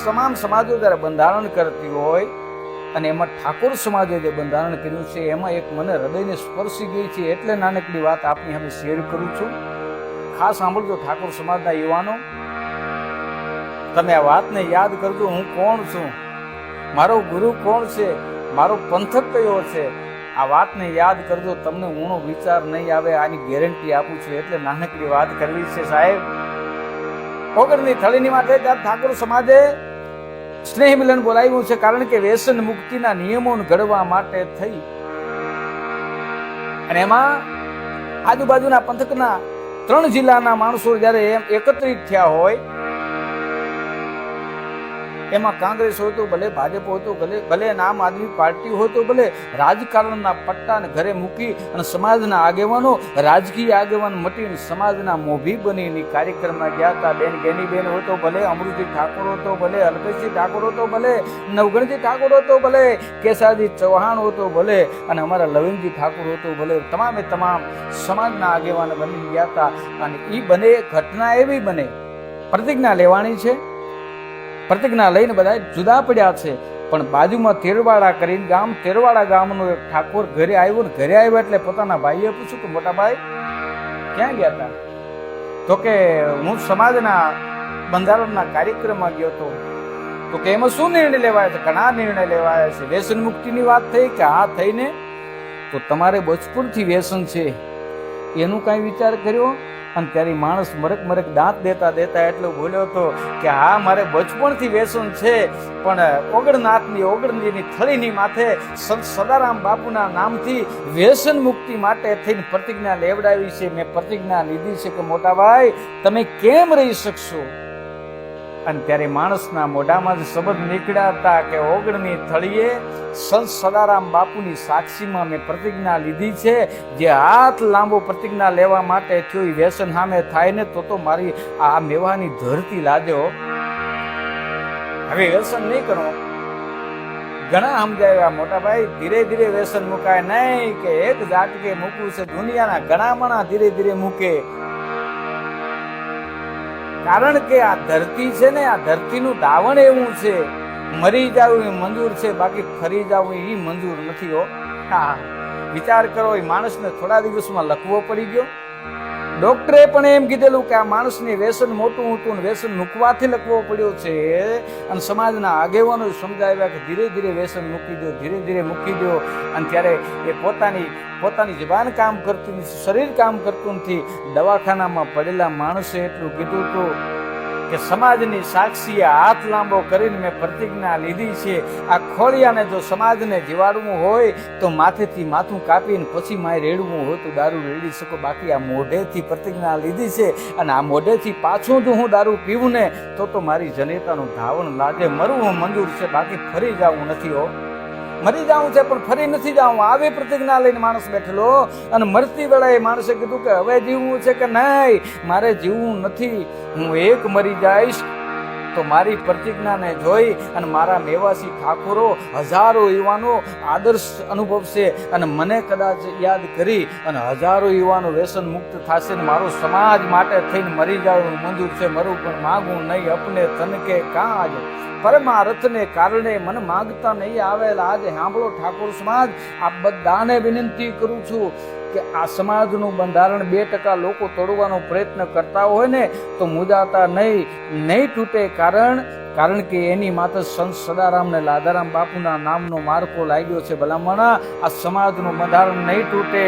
તમામ સમાજો જ્યારે બંધારણ કરતી હોય અને એમાં ઠાકોર સમાજે જે બંધારણ કર્યું છે એમાં એક મને હૃદયને સ્પર્શી ગઈ છે, એટલે નાનકડી વાત આપની સામે શેર કરું છું. ખાસ સાંભળજો ઠાકોર સમાજના યુવાનો, તમે આ વાતને યાદ કરજો. હું કોણ છું, મારો ગુરુ કોણ છે, મારો પંથક કયો છે, આ વાતને યાદ કરજો. તમને ઊણો વિચાર નહીં આવે, આની ગેરંટી આપું છું. એટલે નાનકડી વાત કરવી છે સાહેબ. ઓગણની થળીની માટે ઠાકોર સમાજે સ્નેહ મિલન બોલાવ્યું છે, કારણ કે વ્યસન મુક્તિના નિયમો ઘડવા માટે થઈ. અને એમાં આજુબાજુના પંથકના 3 જિલ્લાના માણસો જ્યારે એકત્રિત થયા હોય, એમાં કોંગ્રેસ હોય તો ભલે, ભાજપ હોય તો ભલે, આમ આદમી પાર્ટી હોય તો ભલે, રાજકારણના પટ્ટાને ઘરે મૂકી અને સમાજના આગેવાનો, રાજકીય આગેવાન મટીને સમાજના મોભી બનીને કાર્યક્રમમાં ગયા હતા. બેન ગેનીબેન હોય તો ભલે, અમૃતજી ઠાકોર હોય તો ભલે, અલ્પેશજી ઠાકોર હોય તો ભલે, નવગણજી ઠાકોર હોય તો ભલે, કેસાજી ચૌહાણ હોય તો ભલે, અને અમારા લવિંગજી ઠાકોર હોય તો ભલે, તમામે તમામ સમાજના આગેવાન બની ગયા હતા. અને એ બને ઘટના એવી બને, પ્રતિજ્ઞા લેવાની છે, પ્રતિજ્ઞા લઈને બધા જુદા પડ્યા છે. પણ બાજુમાં તેરવાડા કરીને ગામ, તેરવાડા ગામનો એક ઠાકોર ઘરે આવ્યો ને ઘરે આવ્યો એટલે પોતાના ભાઈએ પૂછ્યું કે મોટા ભાઈ ક્યાં ગયા હતા? તો કે હું સમાજના બંધારણના કાર્યક્રમમાં ગયો હતો. તો કે એમાં શું નિર્ણય લેવાયો છે? ઘણા નિર્ણય લેવાયા છે. વ્યસન મુક્તિની વાત થઈ કે હા થઈને, તો તમારે બચપણથી વ્યસન છે એનું કાંઈ વિચાર કર્યો? અને ત્યારે માણસ મરક દાંત દેતા દેતા એટલો બોલ્યો હતો કે હા, મારે બચપણથી વ્યસન છે, પણ ઓગણની થળીની માથે સંત સદારામ બાપુના નામથી વ્યસન મુક્તિ માટે થઈને પ્રતિજ્ઞા લેવડાવી છે. મેં પ્રતિજ્ઞા લીધી છે કે મોટા ભાઈ તમે કેમ રહી શકશો? અને ત્યારે માણસના મોઢામાં જ શબ્દ નીકળ્યા હતા કે ઓગણની થળીએ સંત સદારામ બાપુની સાક્ષીમાં મેં પ્રતિજ્ઞા લીધી છે. જે હાથ લાંબો પ્રતિજ્ઞા લેવા માટે થયો એ વ્યસન સામે થાય ને તો મારી આ મેવાની ધરતી લાદ્યો. હવે વ્યસન નહીં કરો. ઘણા સમજાવ્યા મોટા ભાઈ, ધીરે ધીરે વ્યસન મુકાય નહીં કે એક ઝાટકે મૂકવું છે. દુનિયાના ઘણા માણા ધીરે ધીરે મૂકે, કારણ કે આ ધરતી છે ને, આ ધરતીનું દાવણ એવું છે, મરી જવું એ મંજૂર છે, બાકી ફરી જવું એ મંજૂર નથી. હો હા, વિચાર કરો. એ માણસને થોડા દિવસમાં લખવો પડી ગયો. ડોક્ટરે પણ એમ કીધેલું કે આ માણસને વ્યસન મોટું હતું ને વ્યસન મૂકવાથી લખવો પડ્યો છે. અને સમાજના આગેવાનો સમજાવ્યા કે ધીરે ધીરે વ્યસન મૂકી દો, ધીરે ધીરે મૂકી દો. અને ત્યારે એ પોતાની જબાન કામ કરતી નથી, શરીર કામ કરતું નથી. દવાખાનામાં પડેલા માણસે એટલું કીધું હતું કે સમાજની સાક્ષીએ હાથ લાંબો કરીને મેં પ્રતિજ્ઞા લીધી છે. આ ખોળિયાને જો સમાજને જીવાડવું હોય તો માથેથી માથું કાપીને પછી માય રેડવું હોય તો દારૂ રેડી શકો, બાકી આ મોઢેથી પ્રતિજ્ઞા લીધી છે. અને આ મોઢેથી પાછું જો હું દારૂ પીવું ને તો મારી જનેતાનું ધાવણ લાગે. મરવું મંજૂર છે, બાકી ફરી જવું નથી. હો, મરી જવું છે પણ ફરી નથી જવું. આવી પ્રતિજ્ઞા લઈને માણસ બેઠેલો. અને મરતી વેળાએ માણસે કીધું કે હવે જીવવું છે કે નહીં, મારે જીવવું નથી, હું એક મરી જઈશ. તો મારી પ્રતિજ્ઞાને જોઈ અને મારા મેવાસી ઠાકોરો, હજારો યુવાનો આદર્શ અનુભવશે અને મને કદાચ યાદ કરી અને હજારો યુવાનો વ્યસન મુક્ત થશે. ને મારો સમાજ માટે થઈને મરી જવું મંજૂર છે, મરું પણ માગું નહીં અપને તન કે કાજ, પરમાર્થને કારણે મન માંગતા નહીં આવેલા. આજે સાંભળો ઠાકોર સમાજ, આ બધાને વિનંતી કરું છું કે આ સમાજનું બંધારણ 2% લોકો તોડવાનો પ્રયત્ન કરતા હોય ને તો મુજાતા નહીં તૂટે. કારણ કે એની માથે સંત સદારામ ને લાદારામ બાપુના નામનો માર્કો લાગ્યો છે. ભલામણા આ સમાજનું બંધારણ નહીં તૂટે.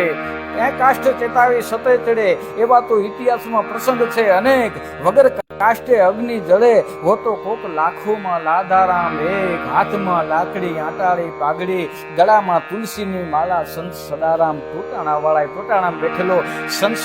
કાષ્ટ ચેતાવી સતે ચડે એવા તો ઇતિહાસમાં પ્રસંગ છે અનેક. વગર કાષ્ટે અગ્નિ જળે હો તો કોક લાખોમાં લાદારામ એક. હાથમાં લાકડી આટાળી પાઘડી, ગળામાં તુલસીની માળા, સંત સદારામ ટોટાણા વાળા ટોટાણા બેઠેલો સંત